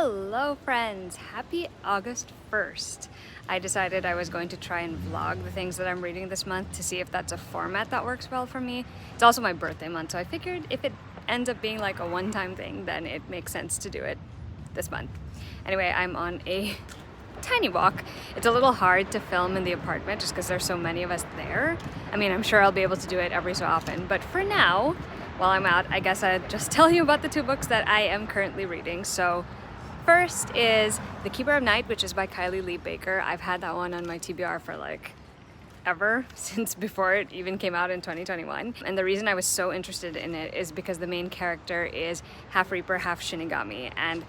Hello friends! Happy August 1st! I decided I was going to try and vlog the things that I'm reading this month to see if that's a format that works well for me. It's also my birthday month, so I figured if it ends up being like a one-time thing, then it makes sense to do it this month. Anyway, I'm on a tiny walk. It's a little hard to film in the apartment just because there's so many of us there. I mean, I'm sure I'll be able to do it every so often, but for now, while I'm out, I guess I'd just tell you about the two books that I am currently reading. So first is The Keeper of Night, which is by Kylie Lee Baker. I've had that one on my TBR for like ever, since before it even came out in 2021. And the reason I was so interested in it is because the main character is half Reaper, half Shinigami. And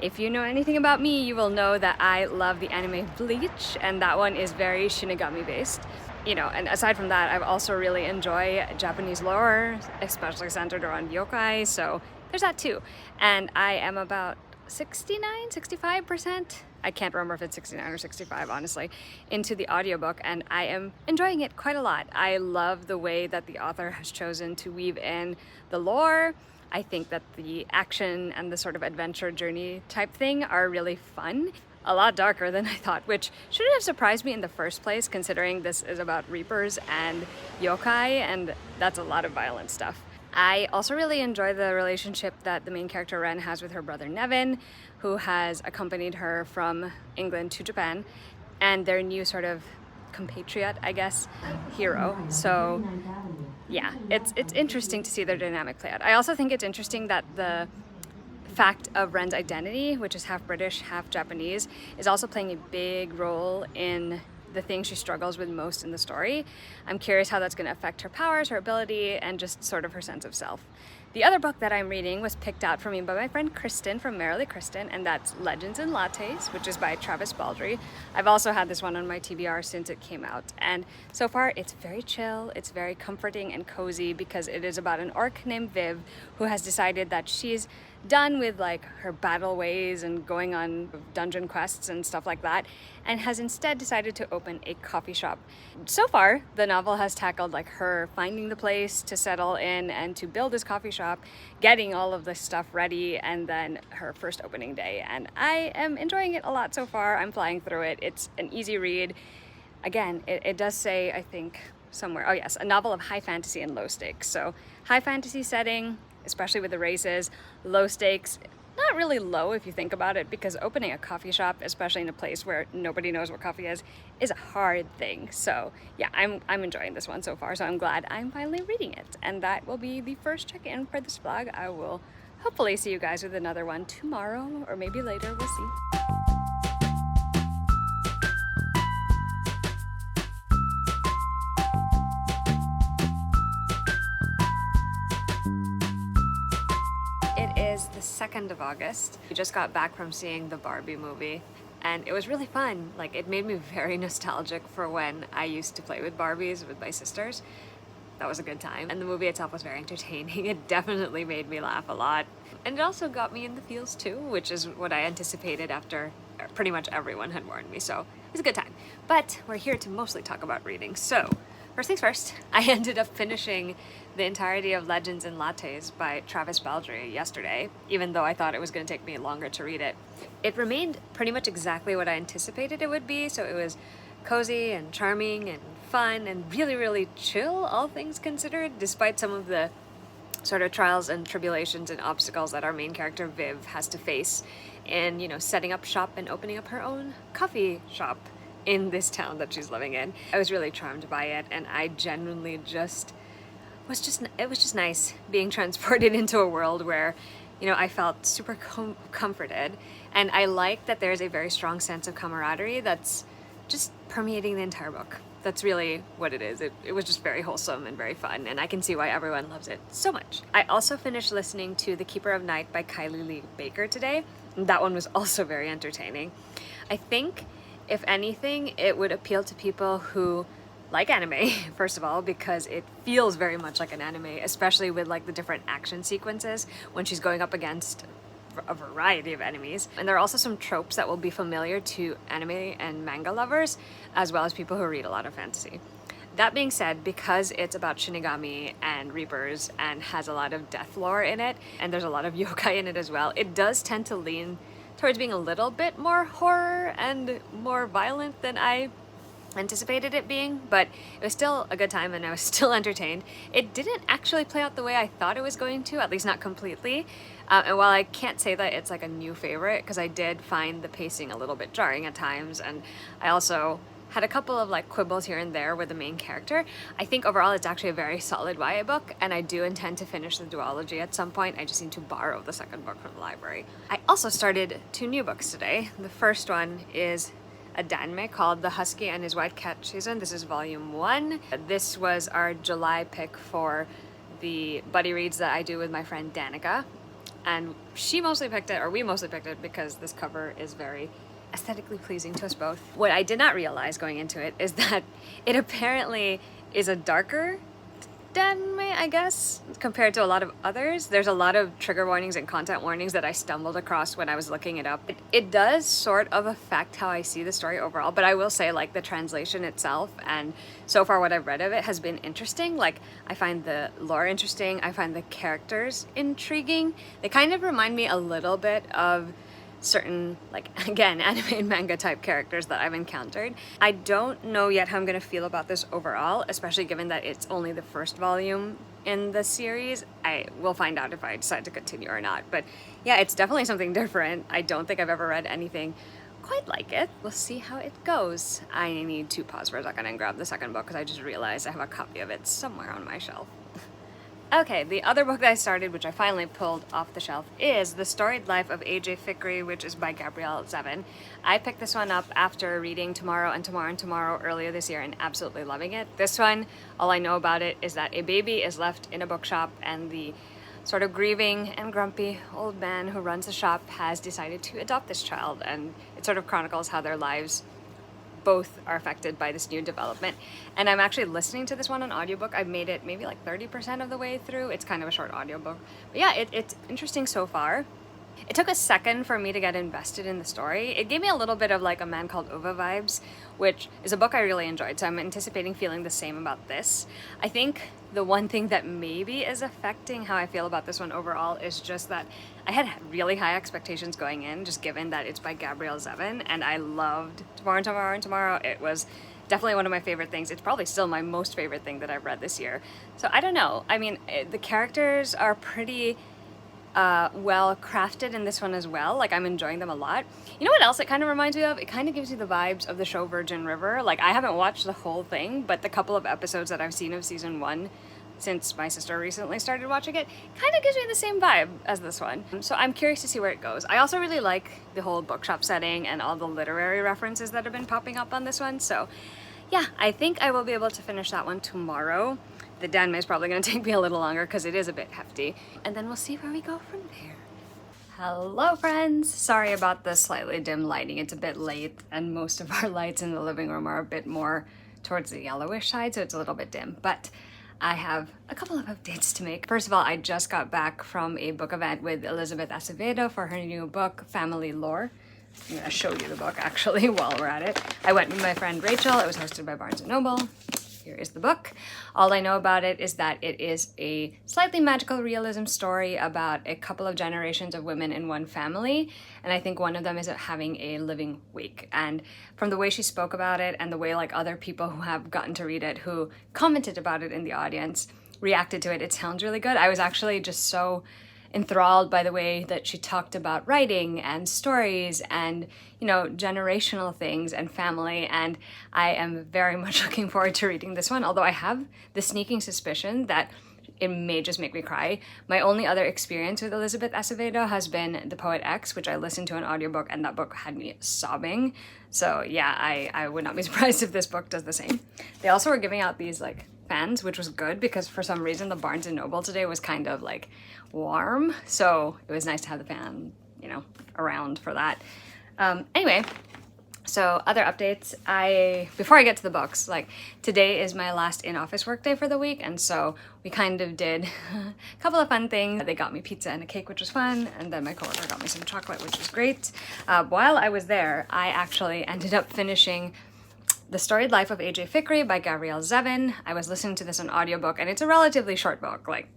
if you know anything about me, you will know that I love the anime Bleach, and that one is very Shinigami based. You know, and aside from that, I also really enjoy Japanese lore, especially centered around yokai, so there's that too. And I am about 65%, I can't remember if it's 69 or 65 honestly, into the audiobook, and I am enjoying it quite a lot. I love the way that the author has chosen to weave in the lore. I think that the action and the sort of adventure journey type thing are really fun. A lot darker than I thought, which shouldn't have surprised me in the first place, considering this is about Reapers and yokai, and that's a lot of violent stuff. I also really enjoy the relationship that the main character Ren has with her brother Nevin, who has accompanied her from England to Japan, and their new sort of compatriot, I guess, hero. So yeah, it's interesting to see their dynamic play out. I also think it's interesting that the fact of Ren's identity, which is half British, half Japanese, is also playing a big role in the thing she struggles with most in the story. I'm curious how that's going to affect her powers, her ability, and just sort of her sense of self. The other book that I'm reading was picked out for me by my friend Kristen from Merrily Kristen, and that's Legends and Lattes, which is by Travis Baldree. I've also had this one on my TBR since it came out, and so far it's very chill, it's very comforting and cozy because it is about an orc named Viv who has decided that she's done with like her battle ways and going on dungeon quests and stuff like that, and has instead decided to open a coffee shop. So far, the novel has tackled like her finding the place to settle in and to build this coffee shop, getting all of this stuff ready, and then her first opening day. And I am enjoying it a lot so far. I'm flying through it. It's an easy read. Again, it does say, I think somewhere, oh yes, a novel of high fantasy and low stakes. So high fantasy setting, especially with the races, low stakes, not really low if you think about it, because opening a coffee shop, especially in a place where nobody knows what coffee is a hard thing. So yeah, I'm enjoying this one so far, so I'm glad I'm finally reading it. And that will be the first check-in for this vlog. I will hopefully see you guys with another one tomorrow, or maybe later, we'll see. It is the 2nd of August. We just got back from seeing the Barbie movie, and it was really fun. Like, it made me very nostalgic for when I used to play with Barbies with my sisters. That was a good time. And the movie itself was very entertaining. It definitely made me laugh a lot. And it also got me in the feels too, which is what I anticipated after pretty much everyone had warned me, so it was a good time. But we're here to mostly talk about reading. So first things first, I ended up finishing the entirety of Legends and Lattes by Travis Baldree yesterday, even though I thought it was going to take me longer to read it. It remained pretty much exactly what I anticipated it would be, so it was cozy and charming and fun and really, really chill, all things considered, despite some of the sort of trials and tribulations and obstacles that our main character Viv has to face in, you know, setting up shop and opening up her own coffee shop in this town that she's living in. I was really charmed by it, and I genuinely it was just nice being transported into a world where, you know, I felt super comforted, and I like that there's a very strong sense of camaraderie that's just permeating the entire book. That's really what it is. It was just very wholesome and very fun, and I can see why everyone loves it so much. I also finished listening to The Keeper of Night by Kylie Lee Baker today, and that one was also very entertaining. I think, if anything, it would appeal to people who like anime, first of all, because it feels very much like an anime, especially with like the different action sequences when she's going up against a variety of enemies. And there are also some tropes that will be familiar to anime and manga lovers, as well as people who read a lot of fantasy. That being said, because it's about Shinigami and Reapers and has a lot of death lore in it, and there's a lot of yokai in it as well, it does tend to lean towards being a little bit more horror and more violent than I anticipated it being, but it was still a good time and I was still entertained. It didn't actually play out the way I thought it was going to, at least not completely. And while I can't say that it's like a new favorite, because I did find the pacing a little bit jarring at times, and I also had a couple of like quibbles here and there with the main character, I think overall it's actually a very solid YA book, and I do intend to finish the duology at some point. I just need to borrow the second book from the library. I also started 2 new books today. The first one is a danme called The Husky and His White Cat Season. This is volume 1. This was our July pick for the buddy reads that I do with my friend Danica, and she mostly picked it, or we mostly picked it, because this cover is very aesthetically pleasing to us both. What I did not realize going into it is that it apparently is a darker danme, I guess, compared to a lot of others. There's a lot of trigger warnings and content warnings that I stumbled across when I was looking it up. It does sort of affect how I see the story overall, but I will say, like, the translation itself and so far what I've read of it has been interesting. Like, I find the lore interesting, I find the characters intriguing. They kind of remind me a little bit of certain, like, again, anime and manga type characters that I've encountered. I don't know yet how I'm gonna feel about this overall, especially given that it's only the first volume in the series. I will find out if I decide to continue or not, but yeah, it's definitely something different. I don't think I've ever read anything quite like it. We'll see how it goes. I need to pause for a second and grab the second book because I just realized I have a copy of it somewhere on my shelf. Okay, the other book that I started, which I finally pulled off the shelf, is The Storied Life of A.J. Fikry, which is by Gabrielle Zevin. I picked this one up after reading Tomorrow and Tomorrow and Tomorrow earlier this year and absolutely loving it. This one, all I know about it is that a baby is left in a bookshop and the sort of grieving and grumpy old man who runs the shop has decided to adopt this child, and it sort of chronicles how their lives both are affected by this new development. And I'm actually listening to this one on audiobook. I've made it maybe like 30% of the way through. It's kind of a short audiobook. But yeah, it's interesting so far. It took a second for me to get invested in the story. It gave me a little bit of like A Man Called Ova vibes, which is a book I really enjoyed, so I'm anticipating feeling the same about this. I think the one thing that maybe is affecting how I feel about this one overall is just that I had really high expectations going in, just given that it's by Gabrielle Zevin, and I loved Tomorrow and Tomorrow and Tomorrow. It was definitely one of my favorite things. It's probably still my most favorite thing that I've read this year. So I don't know. I mean, the characters are pretty well crafted in this one as well. Like, I'm enjoying them a lot. You know what else it kind of reminds me of? It kind of gives you the vibes of the show Virgin River. Like, I haven't watched the whole thing, but the couple of episodes that I've seen of season 1 since my sister recently started watching it kind of gives me the same vibe as this one. So I'm curious to see where it goes. I also really like the whole bookshop setting and all the literary references that have been popping up on this one. So yeah, I think I will be able to finish that one tomorrow. The danme is probably going to take me a little longer because it is a bit hefty. And then we'll see where we go from there. Hello friends! Sorry about the slightly dim lighting. It's a bit late and most of our lights in the living room are a bit more towards the yellowish side, so it's a little bit dim. But I have a couple of updates to make. First of all, I just got back from a book event with Elizabeth Acevedo for her new book, Family Lore. I'm going to show you the book actually while we're at it. I went with my friend Rachel. It was hosted by Barnes & Noble. Here is the book. All I know about it is that it is a slightly magical realism story about a couple of generations of women in one family, and I think one of them is having a living wake. And from the way she spoke about it and the way like other people who have gotten to read it, who commented about it in the audience, reacted to it, it sounds really good. I was actually just so enthralled by the way that she talked about writing and stories and, you know, generational things and family, and I am very much looking forward to reading this one, although I have the sneaking suspicion that it may just make me cry. My only other experience with Elizabeth Acevedo has been The Poet X, which I listened to an audiobook, and that book had me sobbing. So yeah, I would not be surprised if this book does the same. They also were giving out these like fans, which was good because for some reason the Barnes & Noble today was kind of like warm, so it was nice to have the fan, you know, around for that. Anyway, so other updates. Before I get to the books, like today is my last in-office work day for the week, and so we kind of did a couple of fun things. They got me pizza and a cake, which was fun, and then my coworker got me some chocolate, which was great. While I was there, I actually ended up finishing The Storied Life of A.J. Fikry by Gabrielle Zevin. I was listening to this on audiobook, and it's a relatively short book. Like,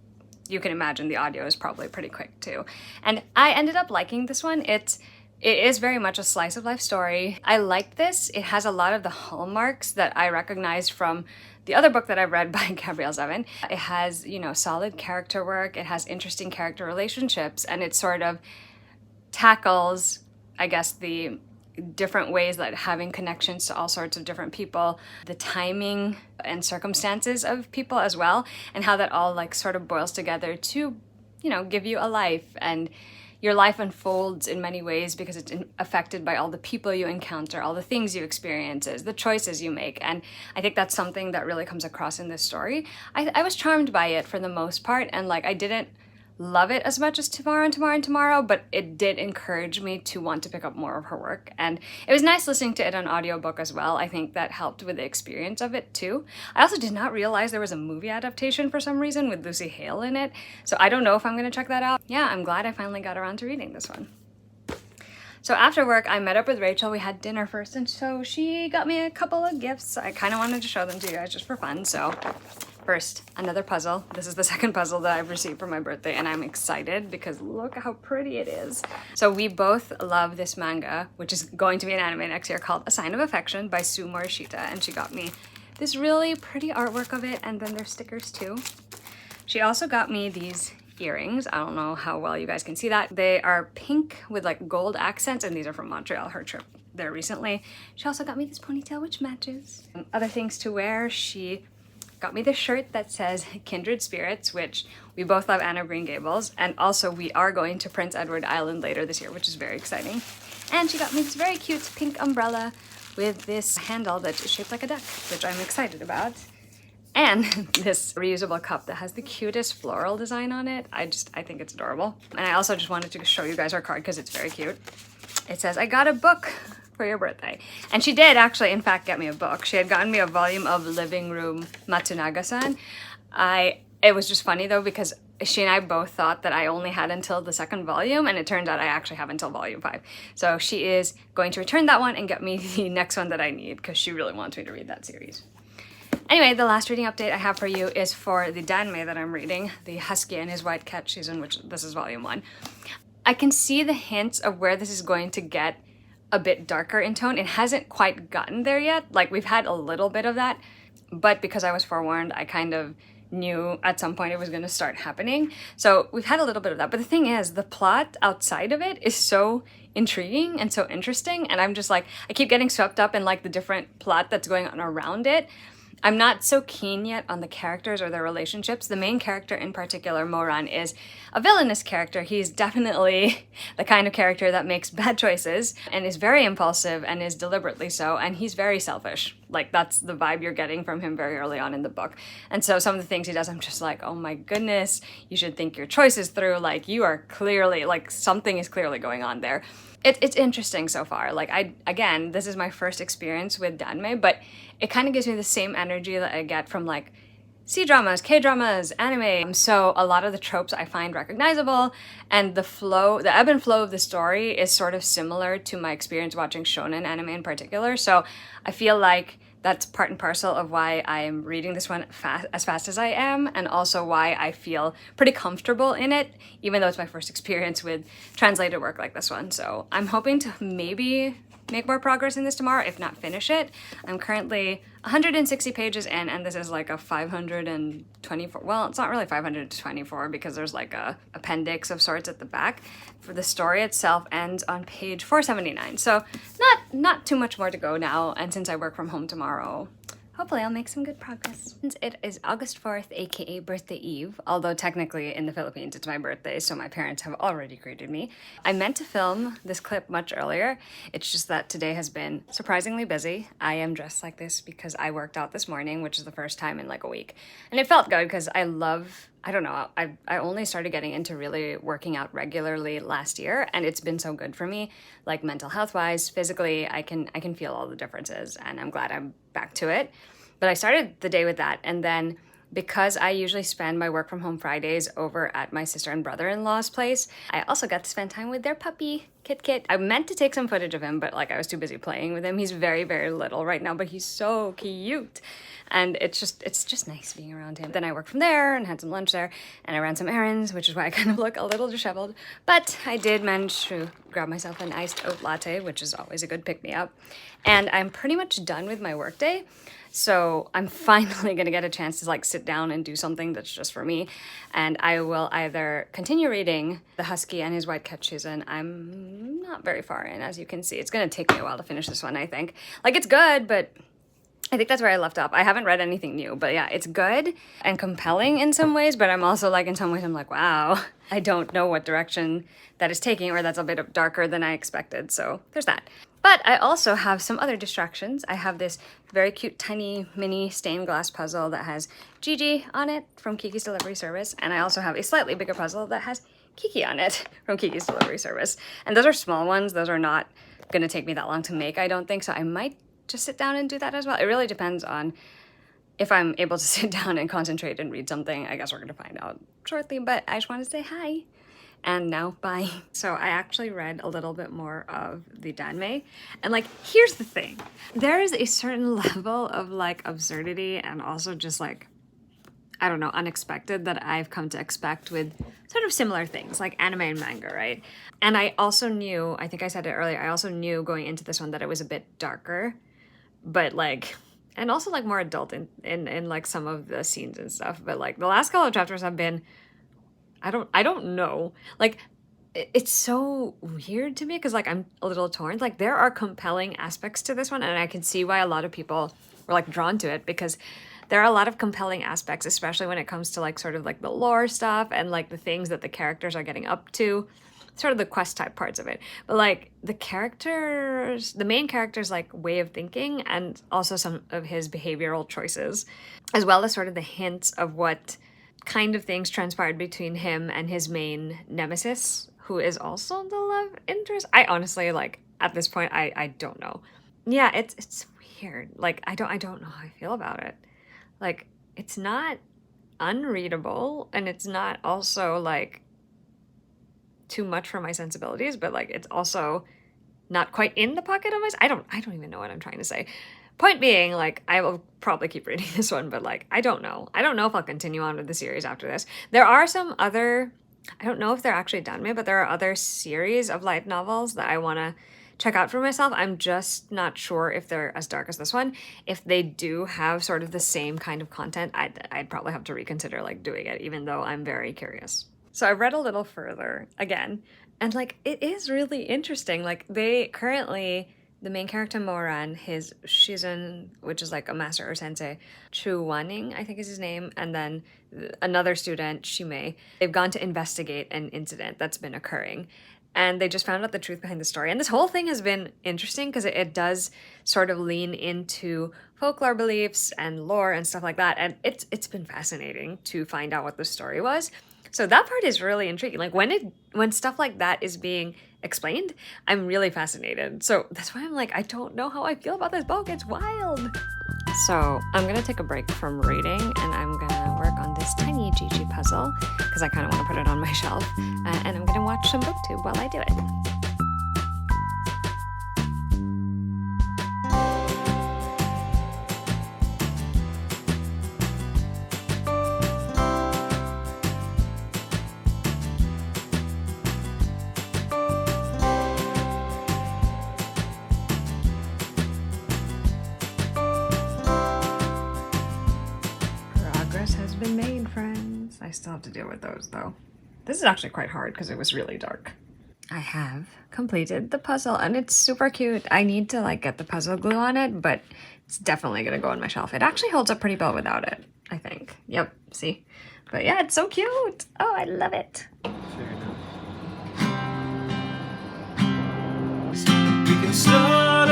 you can imagine the audio is probably pretty quick too. And I ended up liking this one. It's It is very much a slice of life story. I liked this. It has a lot of the hallmarks that I recognized from the other book that I've read by Gabrielle Zevin. It has, you know, solid character work, it has interesting character relationships, and it sort of tackles, I guess, the different ways that having connections to all sorts of different people, the timing and circumstances of people as well, and how that all like sort of boils together to, you know, give you a life. And your life unfolds in many ways because it's affected by all the people you encounter, all the things you experience, the choices you make. And I think that's something that really comes across in this story. I was charmed by it for the most part, and like I didn't love it as much as Tomorrow, but it did encourage me to want to pick up more of her work. And it was nice listening to it on audiobook as well. I think that helped with the experience of it too. I also did not realize there was a movie adaptation for some reason with Lucy Hale in it, so I don't know if I'm gonna check that out. Yeah, I'm glad I finally got around to reading this one. So after work, I met up with Rachel. We had dinner first, and so she got me a couple of gifts. I kind of wanted to show them to you guys just for fun, so first, another puzzle. This is the second puzzle that I've received for my birthday, and I'm excited because look how pretty it is. So we both love this manga, which is going to be an anime next year, called A Sign of Affection by Sue Morishita, and she got me this really pretty artwork of it, and then there's stickers too. She also got me these earrings. I don't know how well you guys can see that. They are pink with like gold accents, and these are from Montreal, her trip there recently. She also got me this ponytail, which matches. Other things to wear, she got me this shirt that says Kindred Spirits, which we both love Anne of Green Gables, and also we are going to Prince Edward Island later this year, which is very exciting. And she got me this very cute pink umbrella with this handle that's shaped like a duck, which I'm excited about. And this reusable cup that has the cutest floral design on it. I think it's adorable. And I also just wanted to show you guys her card because it's very cute. It says, I got a book for your birthday. And she did actually, in fact, get me a book. She had gotten me a volume of Living Room Matsunaga-san. It was just funny though, because she and I both thought that I only had until the second volume, and it turns out I actually have until volume 5. So she is going to return that one and get me the next one that I need because she really wants me to read that series. Anyway, the last reading update I have for you is for the Danmei that I'm reading, the Husky and His White Cat season, which this is volume 1. I can see the hints of where this is going to get a bit darker in tone. It hasn't quite gotten there yet. Like, we've had a little bit of that, but because I was forewarned, I kind of knew at some point it was going to start happening. So we've had a little bit of that. But the thing is, the plot outside of it is so intriguing and so interesting, and I'm just like, I keep getting swept up in like the different plot that's going on around it. I'm not so keen yet on the characters or their relationships. The main character in particular, Moran, is a villainous character. He's definitely the kind of character that makes bad choices and is very impulsive and is deliberately so, and he's very selfish. Like, that's the vibe you're getting from him very early on in the book. And so some of the things he does, I'm just like, oh my goodness, you should think your choices through. Like, you are clearly, like, something is clearly going on there. It's interesting so far. Like, again, this is my first experience with Danmei, but it kind of gives me the same energy that I get from like C-dramas, K-dramas, anime. So a lot of the tropes I find recognizable, and the ebb and flow of the story is sort of similar to my experience watching shonen anime in particular. So I feel like that's part and parcel of why I am reading this one as fast as I am, and also why I feel pretty comfortable in it, even though it's my first experience with translated work like this one. So I'm hoping to maybe make more progress in this tomorrow, if not finish it. I'm currently 160 pages in, and this is like a 524, well, it's not really 524 because there's like a appendix of sorts at the back. For the story itself ends on page 479, so not too much more to go now, and since I work from home tomorrow, hopefully I'll make some good progress. Since it is August 4th, aka birthday eve, although technically in the Philippines it's my birthday, so my parents have already greeted me. I meant to film this clip much earlier. It's just that today has been surprisingly busy. I am dressed like this because I worked out this morning, which is the first time in like a week. And it felt good because I don't know, I only started getting into really working out regularly last year, and it's been so good for me, like mental health wise, physically. I can feel all the differences, and I'm glad I'm back to it. But I started the day with that, and then Because I usually spend my work from home Fridays over at my sister and brother-in-law's place, I also got to spend time with their puppy, Kit. I meant to take some footage of him, but like I was too busy playing with him. He's very, very little right now, but he's so cute. And it's just nice being around him. Then I worked from there and had some lunch there, and I ran some errands, which is why I kind of look a little disheveled. But I did manage to grab myself an iced oat latte, which is always a good pick-me-up. And I'm pretty much done with my workday. So I'm finally gonna get a chance to like sit down and do something that's just for me. And I will either continue reading The Husky and His White Catches, and I'm not very far in, as you can see. It's gonna take me a while to finish this one, I think. Like, it's good, but I think that's where I left off. I haven't read anything new, but yeah, it's good and compelling in some ways, but I'm also like, in some ways I'm like, wow, I don't know what direction that is taking, or that's a bit darker than I expected. So there's that. But I also have some other distractions. I have this very cute, tiny, mini stained glass puzzle that has Gigi on it from Kiki's Delivery Service. And I also have a slightly bigger puzzle that has Kiki on it from Kiki's Delivery Service. And those are small ones. Those are not gonna take me that long to make, I don't think. So I might just sit down and do that as well. It really depends on if I'm able to sit down and concentrate and read something. I guess we're gonna find out shortly, but I just wanted to say hi. And now, bye. So I actually read a little bit more of the Danmei, and like, here's the thing. There is a certain level of like absurdity and also just like, I don't know, unexpected that I've come to expect with sort of similar things like anime and manga, right? And I also knew, I think I said it earlier, I also knew going into this one that it was a bit darker, but like, and also like more adult in like some of the scenes and stuff. But like the last couple of chapters have been, I don't know. Like, it's so weird to me because like I'm a little torn. Like, there are compelling aspects to this one, and I can see why a lot of people were like drawn to it, because there are a lot of compelling aspects, especially when it comes to like sort of like the lore stuff and like the things that the characters are getting up to, sort of the quest type parts of it. But like the characters, the main character's like way of thinking, and also some of his behavioral choices, as well as sort of the hints of what kind of things transpired between him and his main nemesis, who is also the love interest. I honestly, like, at this point, I don't know. Yeah, it's weird. Like, I don't know how I feel about it. Like, it's not unreadable, and it's not also like too much for my sensibilities, but like it's also not quite in the pocket of my, I don't even know what I'm trying to say. Point being, like, I will probably keep reading this one, but like, I don't know if I'll continue on with the series after this. There are some other, I don't know if they're actually done me, but there are other series of light novels that I want to check out for myself. I'm just not sure if they're as dark as this one. If they do have sort of the same kind of content, I'd probably have to reconsider like doing it, even though I'm very curious. So I read a little further again, and like, it is really interesting. Like, they currently, the main character Moran, his Shizun, which is like a master or sensei, Chu Wanning, I think is his name, and then another student, Shimei, they've gone to investigate an incident that's been occurring. And they just found out the truth behind the story. And this whole thing has been interesting because it does sort of lean into folklore beliefs and lore and stuff like that. And it's been fascinating to find out what the story was. So that part is really intriguing. Like, when stuff like that is being explained, I'm really fascinated. So that's why I'm like, I don't know how I feel about this book. It's wild. So I'm gonna take a break from reading, and I'm gonna work on this tiny Gigi puzzle because I kind of want to put it on my shelf, and I'm gonna watch some booktube while I do it. Has been made, friends. I still have to deal with those though. This is actually quite hard because it was really dark. I have completed the puzzle and it's super cute. I need to like get the puzzle glue on it, but it's definitely gonna go on my shelf. It actually holds up pretty well without it, I think. Yep, see? But yeah, it's so cute. Oh, I love it. We can start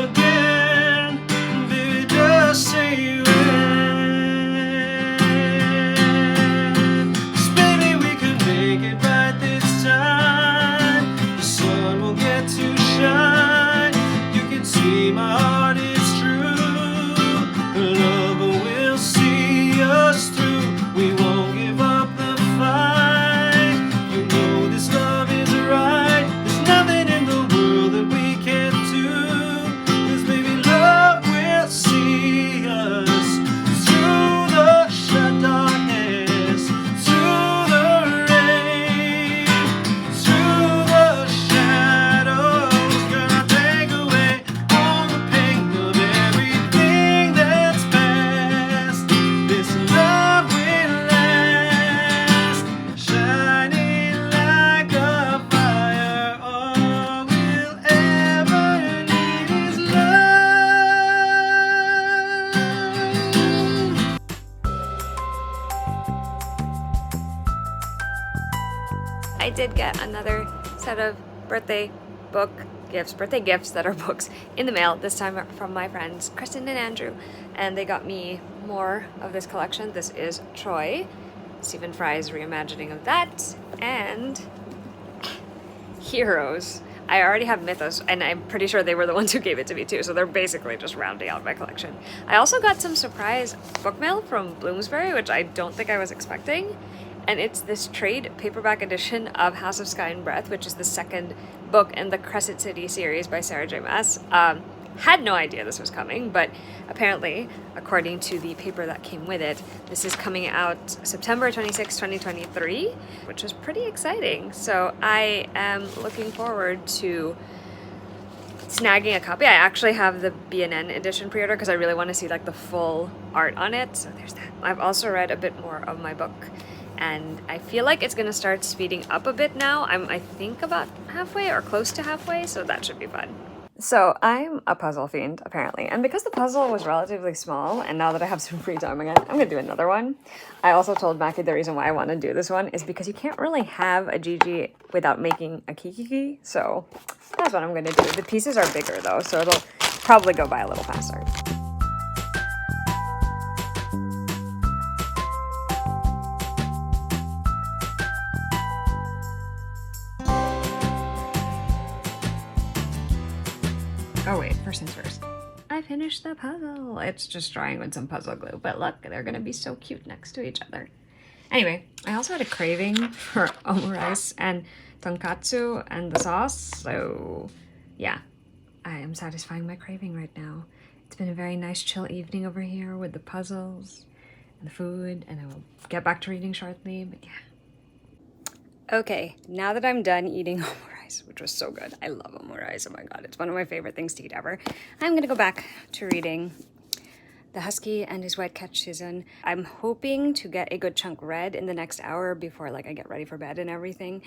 again, baby, just say my heart is true, love will see us through. did get another set of birthday gifts that are books in the mail, this time from my friends Kristen and Andrew, and they got me more of this collection. This is Troy, Stephen Fry's reimagining of that, and Heroes. I already have Mythos, and I'm pretty sure they were the ones who gave it to me too, so they're basically just rounding out my collection. I also got some surprise book mail from Bloomsbury, which I don't think I was expecting, and it's this trade paperback edition of House of Sky and Breath, which is the second book in the Crescent City series by Sarah J. Maas. Had no idea this was coming, but apparently, according to the paper that came with it, this is coming out September 26, 2023, which is pretty exciting. So I am looking forward to snagging a copy. I actually have the B&N edition pre-order because I really want to see like the full art on it. So there's that. I've also read a bit more of my book, and I feel like it's going to start speeding up a bit now. I think about halfway or close to halfway, so that should be fun. So I'm a puzzle fiend, apparently, and because the puzzle was relatively small, and now that I have some free time again, I'm gonna do another one. I also told Mackie the reason why I want to do this one is because you can't really have a Gigi without making a Kiki, so that's what I'm gonna do. The pieces are bigger though, so it'll probably go by a little faster. Oh wait, first things first. I finished the puzzle. It's just drying with some puzzle glue, but look, they're gonna be so cute next to each other. Anyway, I also had a craving for omurice and tonkatsu and the sauce, so yeah, I am satisfying my craving right now. It's been a very nice chill evening over here with the puzzles and the food, and I will get back to reading shortly, but yeah. Okay, now that I'm done eating omurice, which was so good. I love omurice. Oh my god, it's one of my favorite things to eat ever. I'm gonna go back to reading The Husky and His White Cat season. I'm hoping to get a good chunk read in the next hour before like I get ready for bed and everything.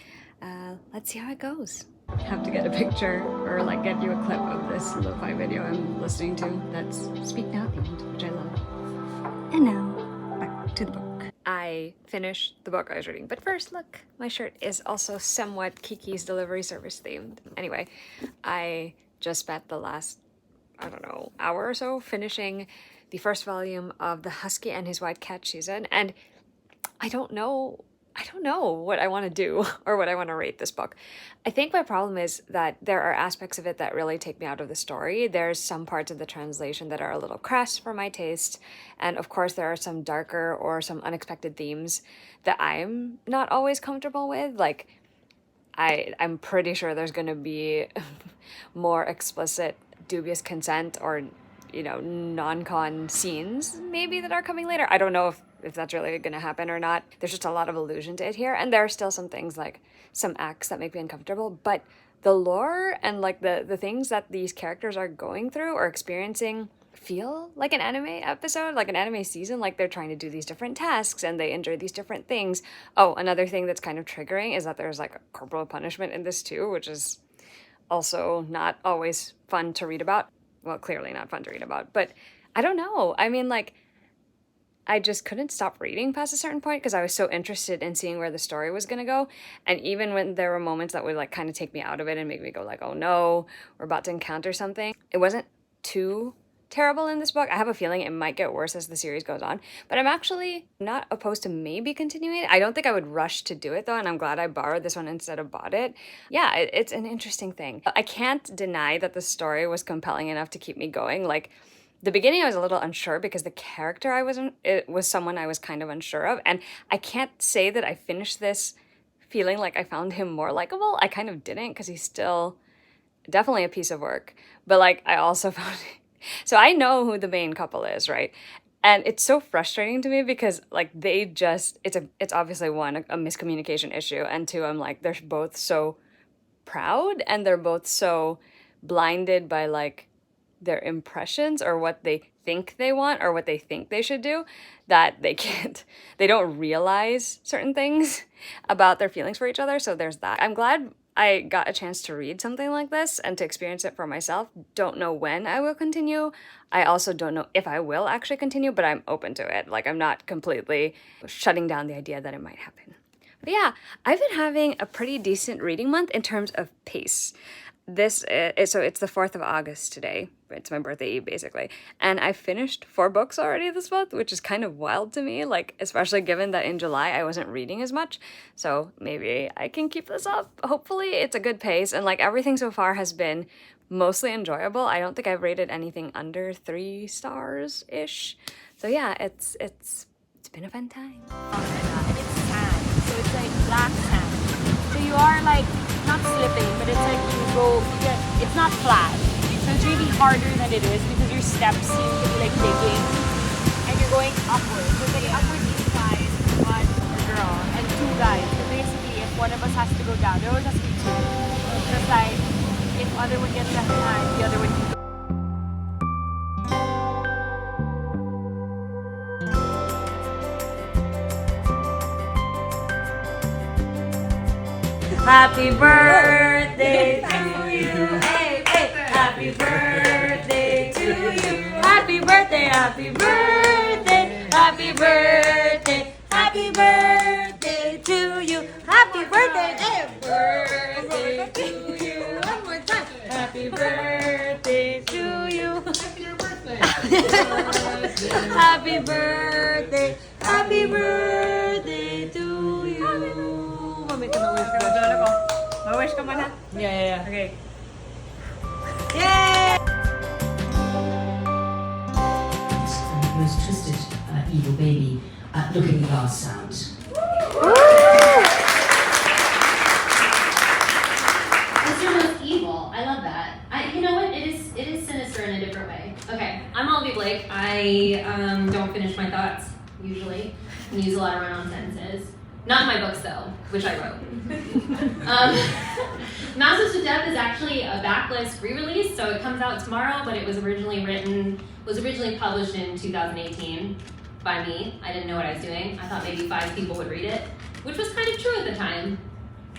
Let's see how it goes. I have to get a picture or like get you a clip of this lo-fi video I'm listening to that's Speak Now themed, which I love. And now, back to the book. I finished the book I was reading, but first, look, my shirt is also somewhat Kiki's Delivery Service themed. Anyway, I just spent the last, I don't know, hour or so finishing the first volume of The Husky and His White Cat season, and I don't know what I want to do or what I want to rate this book. I think my problem is that there are aspects of it that really take me out of the story. There's some parts of the translation that are a little crass for my taste. And of course, there are some darker or some unexpected themes that I'm not always comfortable with. Like, I'm pretty sure there's going to be more explicit dubious consent or, you know, non-con scenes maybe that are coming later. I don't know if that's really going to happen or not. There's just a lot of allusion to it here, and there are still some things like some acts that make me uncomfortable, but the lore and like the things that these characters are going through or experiencing feel like an anime episode, like an anime season, like they're trying to do these different tasks and they enjoy these different things. Oh, another thing that's kind of triggering is that there's like a corporal punishment in this too, which is also not always fun to read about. Well, clearly not fun to read about, but I don't know. I mean, like, I just couldn't stop reading past a certain point because I was so interested in seeing where the story was going to go. And even when there were moments that would like kind of take me out of it and make me go like, oh no, we're about to encounter something, it wasn't too terrible in this book. I have a feeling it might get worse as the series goes on, but I'm actually not opposed to maybe continuing it. I don't think I would rush to do it though, and I'm glad I borrowed this one instead of bought it. Yeah, it's an interesting thing. I can't deny that the story was compelling enough to keep me going. Like, the beginning I was a little unsure because the character it was someone I was kind of unsure of, and I can't say that I finished this feeling like I found him more likable. I kind of didn't because he's still definitely a piece of work, but like I also found so I know who the main couple is, right? And it's so frustrating to me because like they just it's obviously one, a miscommunication issue, and two, I'm like, they're both so proud and they're both so blinded by like their impressions or what they think they want or what they think they should do that they don't realize certain things about their feelings for each other. So there's that. I'm glad I got a chance to read something like this and to experience it for myself. Don't know when I will continue. I also don't know if I will actually continue, but I'm open to it. Like, I'm not completely shutting down the idea that it might happen. But yeah, I've been having a pretty decent reading month in terms of pace. This is, so it's the 4th of August today. It's my birthday eve, basically. And I finished 4 books already this month, which is kind of wild to me, like, especially given that in July I wasn't reading as much. So maybe I can keep this up. Hopefully it's a good pace, and like everything so far has been mostly enjoyable. I don't think I've rated anything under 3 stars-ish. So yeah, it's been a fun time. And it's sand, so it's like black sand. So you are like not slipping, but it's like it's not flat. So it's really harder than it is because your steps seem to be like digging, and you're going upwards. So it's like upward incline, one girl and 2 guys. So basically, if one of us has to go down, there always has to be 2. Just like if other one gets left behind, the other one can go. Happy birthday to you, hey, hey. Happy birthday to you. Happy birthday, happy birthday, happy birthday, happy birthday to you. Happy birthday, happy birthday to you. One more time. Happy birthday to you. Happy birthday, happy birthday to you. Mami, wish ka. Wish ka muna? Yeah. Okay. Yay! Most twisted evil baby. Look at the last sound. It's your most evil. I love that. You know what? It is sinister in a different way. Okay, I'm Olivia Blake. I don't finish my thoughts usually, and use a lot of run-on sentences. Not in my books though, which I wrote. Masters to Death is actually a backlist re-release, so it comes out tomorrow. But it was originally published in 2018 by me. I didn't know what I was doing. I thought maybe 5 people would read it, which was kind of true at the time.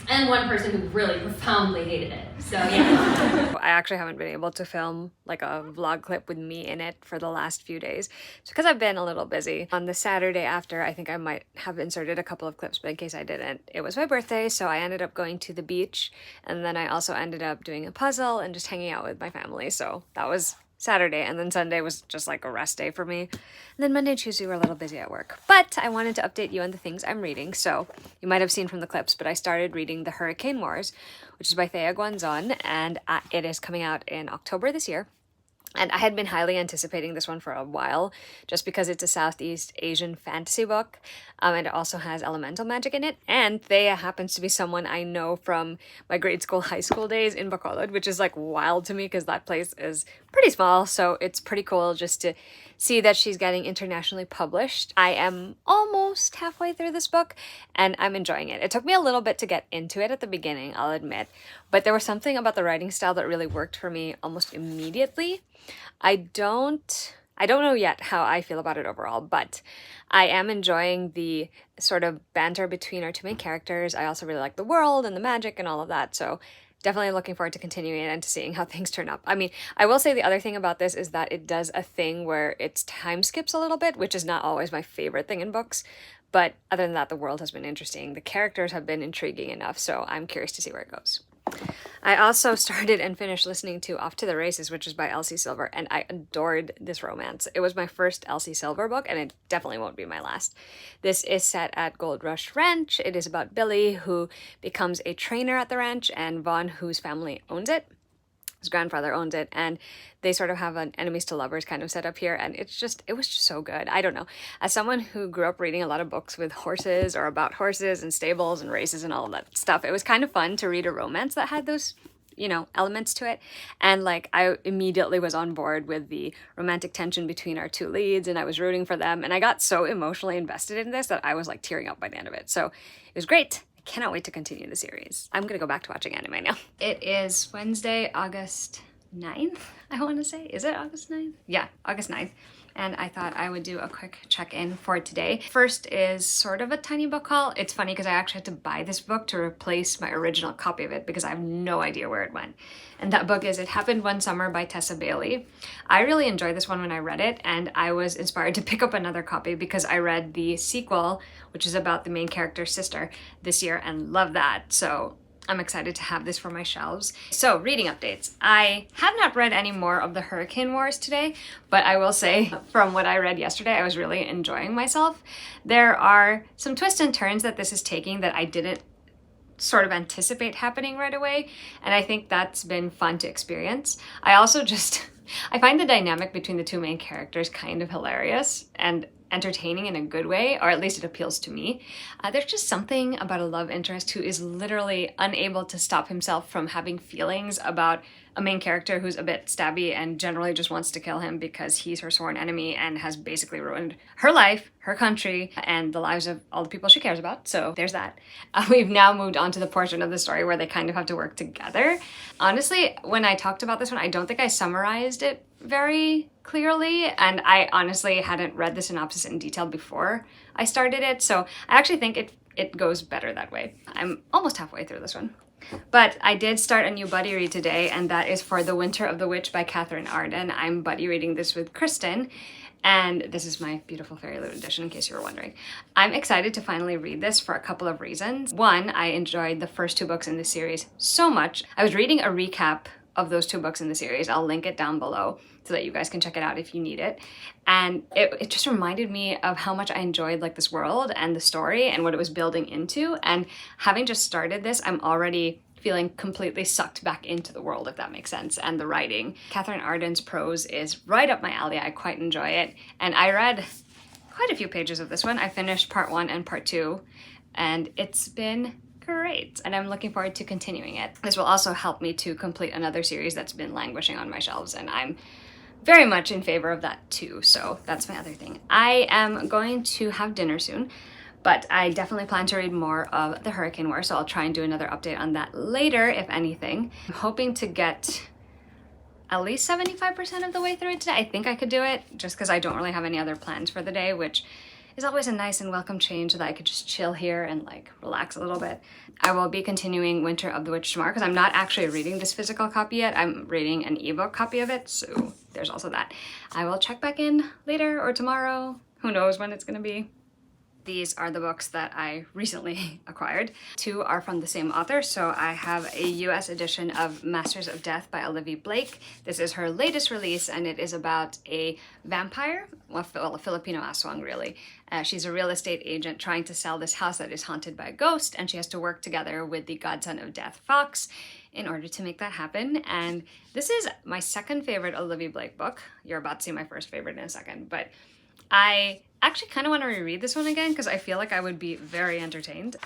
And one person who really profoundly hated it. So yeah. I actually haven't been able to film like a vlog clip with me in it for the last few days. It's because I've been a little busy. On the Saturday after, I think I might have inserted a couple of clips, but in case I didn't, it was my birthday, so I ended up going to the beach, and then I also ended up doing a puzzle and just hanging out with my family. So that was Saturday, and then Sunday was just like a rest day for me. And then Monday and Tuesday were a little busy at work. But I wanted to update you on the things I'm reading. So you might have seen from the clips, but I started reading The Hurricane Wars, which is by Thea Guanzon, and it is coming out in October this year. And I had been highly anticipating this one for a while, just because it's a Southeast Asian fantasy book, and it also has elemental magic in it. And Thea happens to be someone I know from my grade school, high school days in Bacolod, which is like wild to me because that place is pretty small. So it's pretty cool just to see that she's getting internationally published. I am almost halfway through this book and I'm enjoying it. It took me a little bit to get into it at the beginning, I'll admit, but there was something about the writing style that really worked for me almost immediately. I don't know yet how I feel about it overall, but I am enjoying the sort of banter between our 2 main characters. I also really like the world and the magic and all of that, so definitely looking forward to continuing it and to seeing how things turn up. I mean, I will say the other thing about this is that it does a thing where its time skips a little bit, which is not always my favorite thing in books. But other than that, the world has been interesting. The characters have been intriguing enough, so I'm curious to see where it goes. I also started and finished listening to Off to the Races, which is by Elsie Silver, and I adored this romance. It was my first Elsie Silver book, and it definitely won't be my last. This is set at Gold Rush Ranch. It is about Billy, who becomes a trainer at the ranch, and Vaughn, whose family owns it. His grandfather owns it, and they sort of have an enemies to lovers kind of setup here, and it was just so good. I don't know. As someone who grew up reading a lot of books with horses or about horses and stables and races and all of that stuff, it was kind of fun to read a romance that had those, you know, elements to it. And like, I immediately was on board with the romantic tension between our 2 leads, and I was rooting for them, and I got so emotionally invested in this that I was like tearing up by the end of it. So it was great. Cannot wait to continue the series. I'm gonna go back to watching anime now. It is Wednesday, August 9th, I want to say. Is it August 9th? Yeah, August 9th. And I thought I would do a quick check-in for today. First is sort of a tiny book haul. It's funny because I actually had to buy this book to replace my original copy of it because I have no idea where it went. And that book is It Happened One Summer by Tessa Bailey. I really enjoyed this one when I read it, and I was inspired to pick up another copy because I read the sequel, which is about the main character's sister, this year and love that. So I'm excited to have this for my shelves. So, reading updates. I have not read any more of the Hurricane Wars today, but I will say from what I read yesterday, I was really enjoying myself. There are some twists and turns that this is taking that I didn't sort of anticipate happening right away, and I think that's been fun to experience. I also I find the dynamic between the two main characters kind of hilarious and entertaining in a good way, or at least it appeals to me. There's just something about a love interest who is literally unable to stop himself from having feelings about a main character who's a bit stabby and generally just wants to kill him because he's her sworn enemy and has basically ruined her life, her country, and the lives of all the people she cares about. So there's that. We've now moved on to the portion of the story where they kind of have to work together. Honestly, when I talked about this one, I don't think I summarized it very clearly, and I honestly hadn't read the synopsis in detail before I started it, so I actually think it goes better that way. I'm almost halfway through this one. But I did start a new buddy read today, and that is for The Winter of the Witch by Catherine Arden. I'm buddy reading this with Kristen, and this is my beautiful Fairy Loot edition, in case you were wondering. I'm excited to finally read this for a couple of reasons. One, I enjoyed the first 2 books in the series so much. I was reading a recap of those 2 books in the series. I'll link it down below so that you guys can check it out if you need it. And it just reminded me of how much I enjoyed like this world and the story and what it was building into. And having just started this, I'm already feeling completely sucked back into the world, if that makes sense, and the writing. Catherine Arden's prose is right up my alley. I quite enjoy it. And I read quite a few pages of this one. I finished part 1 and part 2, and it's been great, and I'm looking forward to continuing it. This will also help me to complete another series that's been languishing on my shelves, and I'm very much in favor of that too, so that's my other thing. I am going to have dinner soon, but I definitely plan to read more of The Hurricane War, so I'll try and do another update on that later, if anything. I'm hoping to get at least 75% of the way through it today. I think I could do it, just because I don't really have any other plans for the day, which is always a nice and welcome change so that I could just chill here and like relax a little bit. I will be continuing Winter of the Witch tomorrow because I'm not actually reading this physical copy yet. I'm reading an ebook copy of it, so there's also that. I will check back in later or tomorrow. Who knows when it's gonna be. These are the books that I recently acquired. 2 are from the same author, so I have a US edition of Masters of Death by Olivia Blake. This is her latest release, and it is about a vampire, well, a Filipino aswang really. She's a real estate agent trying to sell this house that is haunted by a ghost, and she has to work together with the godson of death, Fox, in order to make that happen. And this is my second favorite Olivia Blake book. You're about to see my first favorite in a second, but I actually kind of want to reread this one again because I feel like I would be very entertained.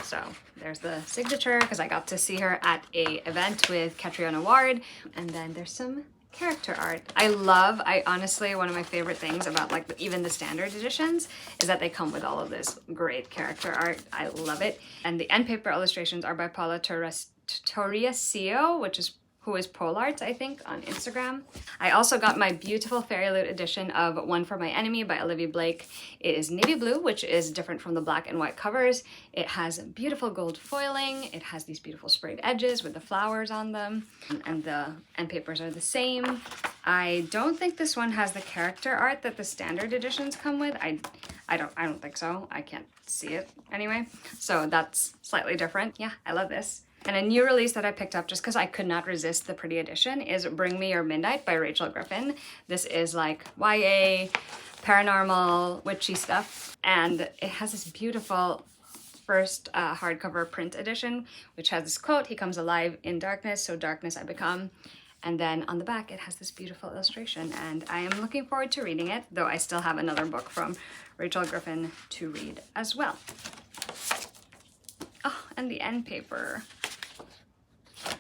So there's the signature because I got to see her at a event with Catriona Ward, and then there's some character art. I honestly, one of my favorite things about like even the standard editions is that they come with all of this great character art. I love it. And the end paper illustrations are by Paula Torriacio, who is Polarts, I think, on Instagram. I also got my beautiful Fairy Loot edition of One for My Enemy by Olivia Blake. It is navy blue, which is different from the black and white covers. It has beautiful gold foiling. It has these beautiful sprayed edges with the flowers on them, and the end papers are the same. I don't think this one has the character art that the standard editions come with. I don't think so. I can't see it anyway. So that's slightly different. Yeah, I love this. And a new release that I picked up just because I could not resist the pretty edition is Bring Me Your Midnight by Rachel Griffin. This is like YA, paranormal, witchy stuff. And it has this beautiful first hardcover print edition, which has this quote, "He comes alive in darkness, so darkness I become." And then on the back, it has this beautiful illustration. And I am looking forward to reading it, though I still have another book from Rachel Griffin to read as well. Oh, and the end paper.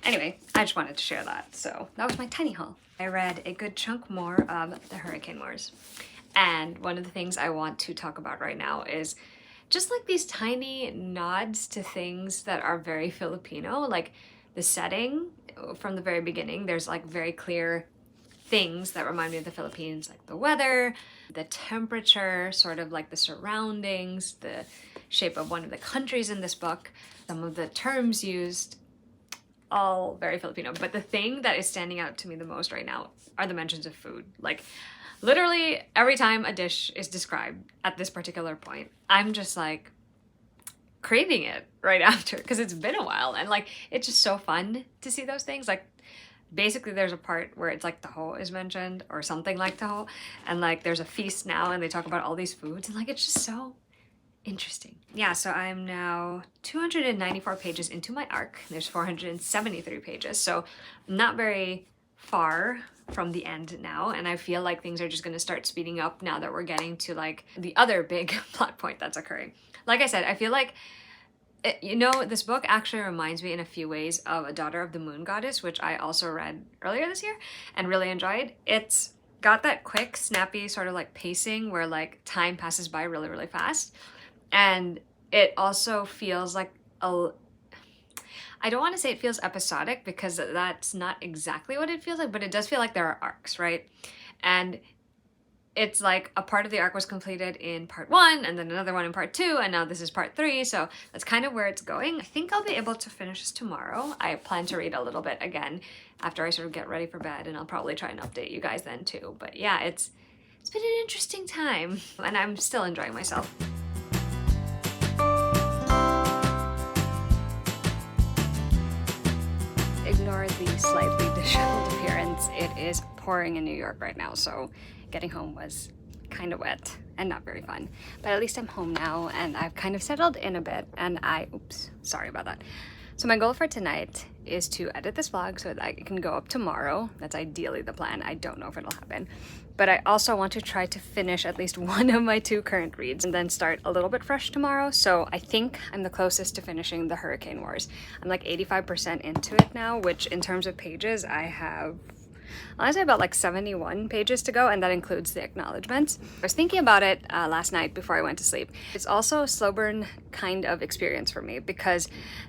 Anyway, I just wanted to share that. So that was my tiny haul. I read a good chunk more of The Hurricane Wars. And one of the things I want to talk about right now is just like these tiny nods to things that are very Filipino, like the setting from the very beginning. There's like very clear things that remind me of the Philippines, like the weather, the temperature, sort of like the surroundings, the shape of one of the countries in this book, some of the terms used, all very Filipino. But the thing that is standing out to me the most right now are the mentions of food. Like literally every time a dish is described at this particular point, I'm just like craving it right after, because it's been a while, and like it's just so fun to see those things. Like basically there's a part where it's like taho is mentioned or something like taho, and like there's a feast now and they talk about all these foods, and like it's just so interesting. Yeah, so I'm now 294 pages into my arc. There's 473 pages, so not very far from the end now, and I feel like things are just gonna start speeding up now that we're getting to like the other big plot point that's occurring. Like I said, I feel like this book actually reminds me in a few ways of A Daughter of the Moon Goddess, which I also read earlier this year and really enjoyed. It's got that quick, snappy sort of like pacing where like time passes by really, really fast. And it also feels like I don't want to say it feels episodic, because that's not exactly what it feels like, but it does feel like there are arcs, right? And it's like a part of the arc was completed in part 1 and then another one in part 2, and now this is part 3, so that's kind of where it's going. I think I'll be able to finish this tomorrow. I plan to read a little bit again after I sort of get ready for bed, and I'll probably try and update you guys then too. But yeah, it's been an interesting time, and I'm still enjoying myself. Ignore the slightly disheveled appearance. It is pouring in New York right now, so getting home was kind of wet and not very fun. But at least I'm home now and I've kind of settled in a bit, and oops, sorry about that. So my goal for tonight is to edit this vlog so that it can go up tomorrow. That's ideally the plan. I don't know if it'll happen. But I also want to try to finish at least one of my 2 current reads and then start a little bit fresh tomorrow. So I think I'm the closest to finishing The Hurricane Wars. I'm like 85% into it now, which in terms of pages, I have honestly about like 71 pages to go, and that includes the acknowledgements. I was thinking about it last night before I went to sleep. It's also a slow burn kind of experience for me, because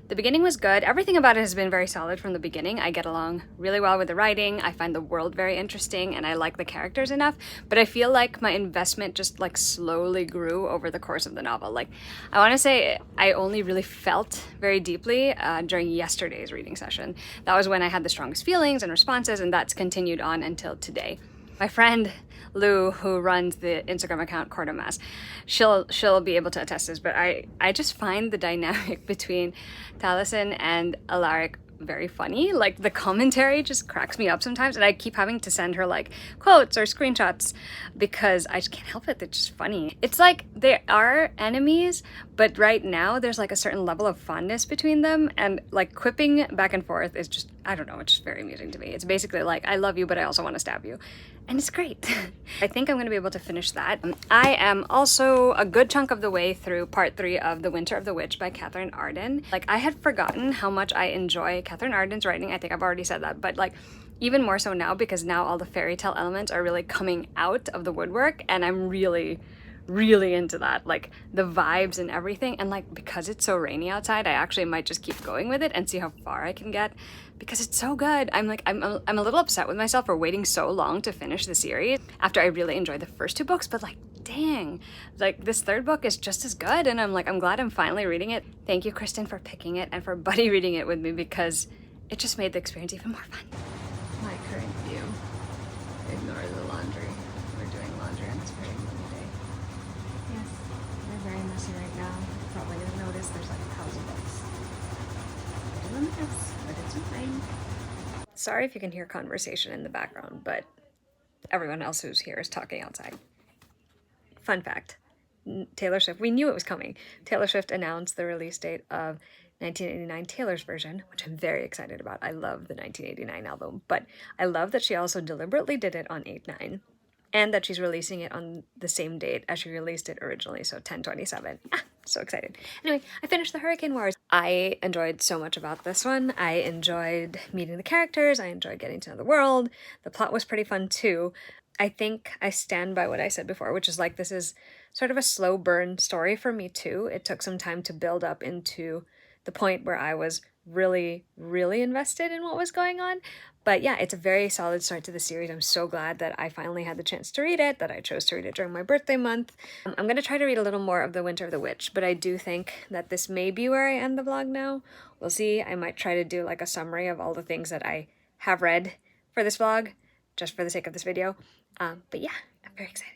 the beginning was good. Everything about it has been very solid from the beginning. I get along really well with the writing. I find the world very interesting, and I like the characters enough, but I feel like my investment just like slowly grew over the course of the novel. Like I want to say I only really felt very deeply during yesterday's reading session. That was when I had the strongest feelings and responses, and that's continued on until today. My friend Lou, who runs the Instagram account Court of Mass, she'll be able to attest this, but I just find the dynamic between Taliesin and Alaric very funny. Like the commentary just cracks me up sometimes, and I keep having to send her like quotes or screenshots because I just can't help it. They're just funny. It's like they are enemies, but right now there's like a certain level of fondness between them, and like quipping back and forth is just, I don't know, it's just very amusing to me. It's basically like, I love you, but I also want to stab you. And it's great. I think I'm going to be able to finish that. I am also a good chunk of the way through part 3 of The Winter of the Witch by Catherine Arden. Like, I had forgotten how much I enjoy Catherine Arden's writing. I think I've already said that, but like even more so now, because now all the fairy tale elements are really coming out of the woodwork, and I'm really into that, like the vibes and everything. And like, because it's so rainy outside, I actually might just keep going with it and see how far I can get, because it's so good. I'm a little upset with myself for waiting so long to finish the series after I really enjoyed the first 2 books, but like, dang, like this 3rd book is just as good, and I'm glad I'm finally reading it. Thank you, Kristen, for picking it and for buddy reading it with me, because it just made the experience even more fun. My current view. Ignore the laundry. We're doing laundry on this very gloomy day. Yes, we're very messy right now. You're probably gonna notice there's like 1,000 books. Bit of a mess, but it's fine. Sorry if you can hear conversation in the background, but everyone else who's here is talking outside. Fun fact, Taylor Swift, we knew it was coming. Taylor Swift announced the release date of 1989 Taylor's version, which I'm very excited about. I love the 1989 album, but I love that she also deliberately did it on 8/9, and that she's releasing it on the same date as she released it originally, so 10/27. So excited. Anyway, I finished The Hurricane Wars. I enjoyed so much about this one. I enjoyed meeting the characters. I enjoyed getting to know the world. The plot was pretty fun too. I think I stand by what I said before, which is like, this is sort of a slow burn story for me too. It took some time to build up into the point where I was really, really invested in what was going on. But yeah, it's a very solid start to the series. I'm so glad that I finally had the chance to read it, that I chose to read it during my birthday month. I'm going to try to read a little more of The Winter of the Witch, but I do think that this may be where I end the vlog now. We'll see. I might try to do like a summary of all the things that I have read for this vlog, just for the sake of this video. But yeah, I'm very excited.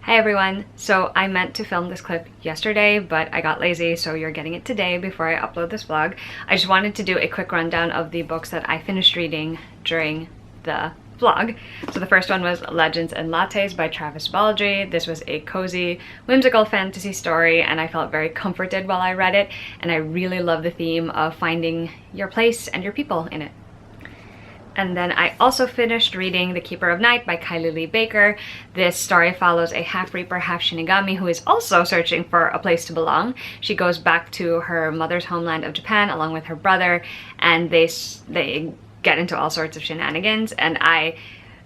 Hi everyone! So I meant to film this clip yesterday, but I got lazy, so you're getting it today before I upload this vlog. I just wanted to do a quick rundown of the books that I finished reading during the vlog. So the first one was Legends and Lattes by Travis Baldree. This was a cozy, whimsical fantasy story, and I felt very comforted while I read it, and I really love the theme of finding your place and your people in it. And then I also finished reading The Keeper of Night by Kylie Lee Baker. This story follows a half-reaper, half-shinigami who is also searching for a place to belong. She goes back to her mother's homeland of Japan along with her brother, and they get into all sorts of shenanigans. And I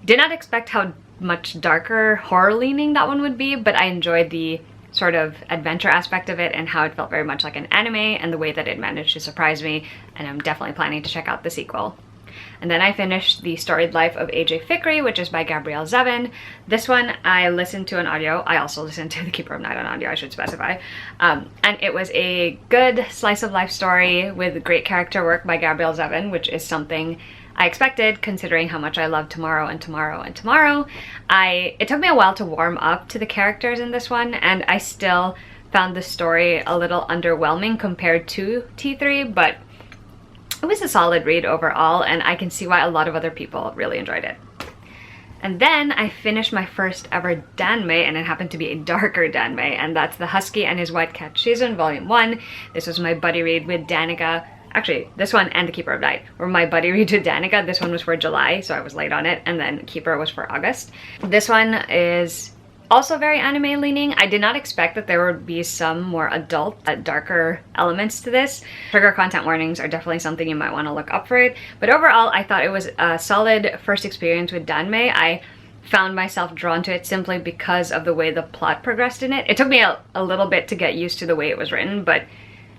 did not expect how much darker, horror-leaning that one would be, but I enjoyed the sort of adventure aspect of it and how it felt very much like an anime and the way that it managed to surprise me, and I'm definitely planning to check out the sequel. And then I finished The Storied Life of A.J. Fikry, which is by Gabrielle Zevin. This one I listened to on audio. I also listened to The Keeper of Night on audio, I should specify. And it was a good slice of life story with great character work by Gabrielle Zevin, which is something I expected considering how much I love Tomorrow and Tomorrow and Tomorrow. It took me a while to warm up to the characters in this one, and I still found the story a little underwhelming compared to T3, but it was a solid read overall, and I can see why a lot of other people really enjoyed it. And then I finished my first ever danmei, and it happened to be a darker danmei, and that's The Husky and His White Cat Season Volume 1. This was my buddy read with Danica. Actually, this one and The Keeper of Night were my buddy read with Danica. This one was for July, so I was late on it, and then Keeper was for August. This one is also very anime leaning. I did not expect that there would be some more adult, darker elements to this. Trigger content warnings are definitely something you might want to look up for it. But overall, I thought it was a solid first experience with danmei. I found myself drawn to it simply because of the way the plot progressed in it. It took me a little bit to get used to the way it was written, but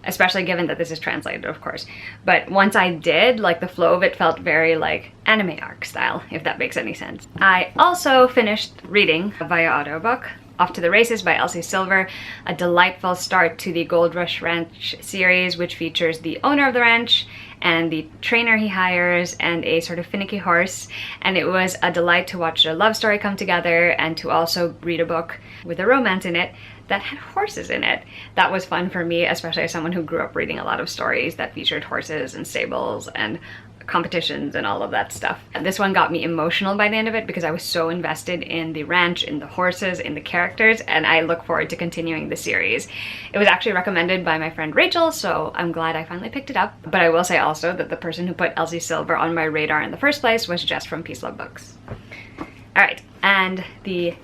especially given that this is translated, of course. But once I did, like, the flow of it felt very like anime arc style, if that makes any sense. I also finished reading via audiobook Off to the Races by Elsie Silver, a delightful start to the Gold Rush Ranch series, which features the owner of the ranch and the trainer he hires and a sort of finicky horse. And it was a delight to watch a love story come together and to also read a book with a romance in it that had horses in it. That was fun for me, especially as someone who grew up reading a lot of stories that featured horses and stables and competitions and all of that stuff. And this one got me emotional by the end of it because I was so invested in the ranch, in the horses, in the characters, and I look forward to continuing the series. It was actually recommended by my friend Rachel, so I'm glad I finally picked it up. But I will say also that the person who put Elsie Silver on my radar in the first place was Jess from Peace Love Books. Alright, and the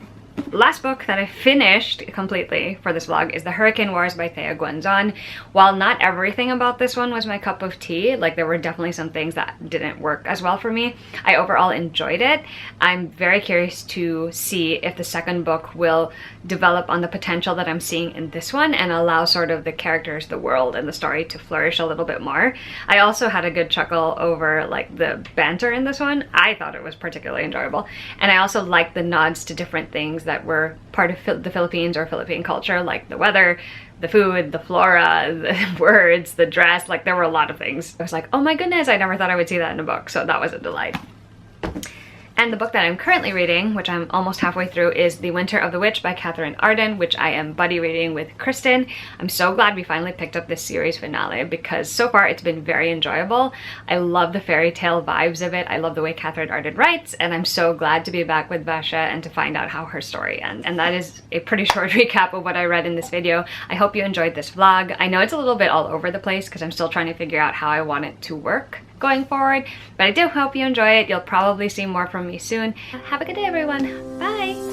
last book that I finished completely for this vlog is The Hurricane Wars by Thea Guanzon. While not everything about this one was my cup of tea, like there were definitely some things that didn't work as well for me, I overall enjoyed it. I'm very curious to see if the second book will develop on the potential that I'm seeing in this one and allow sort of the characters, the world, and the story to flourish a little bit more. I also had a good chuckle over like the banter in this one. I thought it was particularly enjoyable, and I also liked the nods to different things that were part of the Philippines or Philippine culture, like the weather, the food, the flora, the words, the dress. Like there were a lot of things. I was like, oh my goodness, I never thought I would see that in a book, so that was a delight. And the book that I'm currently reading, which I'm almost halfway through, is The Winter of the Witch by Catherine Arden, which I am buddy reading with Kristen. I'm so glad we finally picked up this series finale because so far it's been very enjoyable. I love the fairy tale vibes of it. I love the way Catherine Arden writes, and I'm so glad to be back with Vasha and to find out how her story ends. And that is a pretty short recap of what I read in this video. I hope you enjoyed this vlog. I know it's a little bit all over the place because I'm still trying to figure out how I want it to work going forward, but I do hope you enjoy it. You'll probably see more from me soon. Have a good day, everyone. Bye!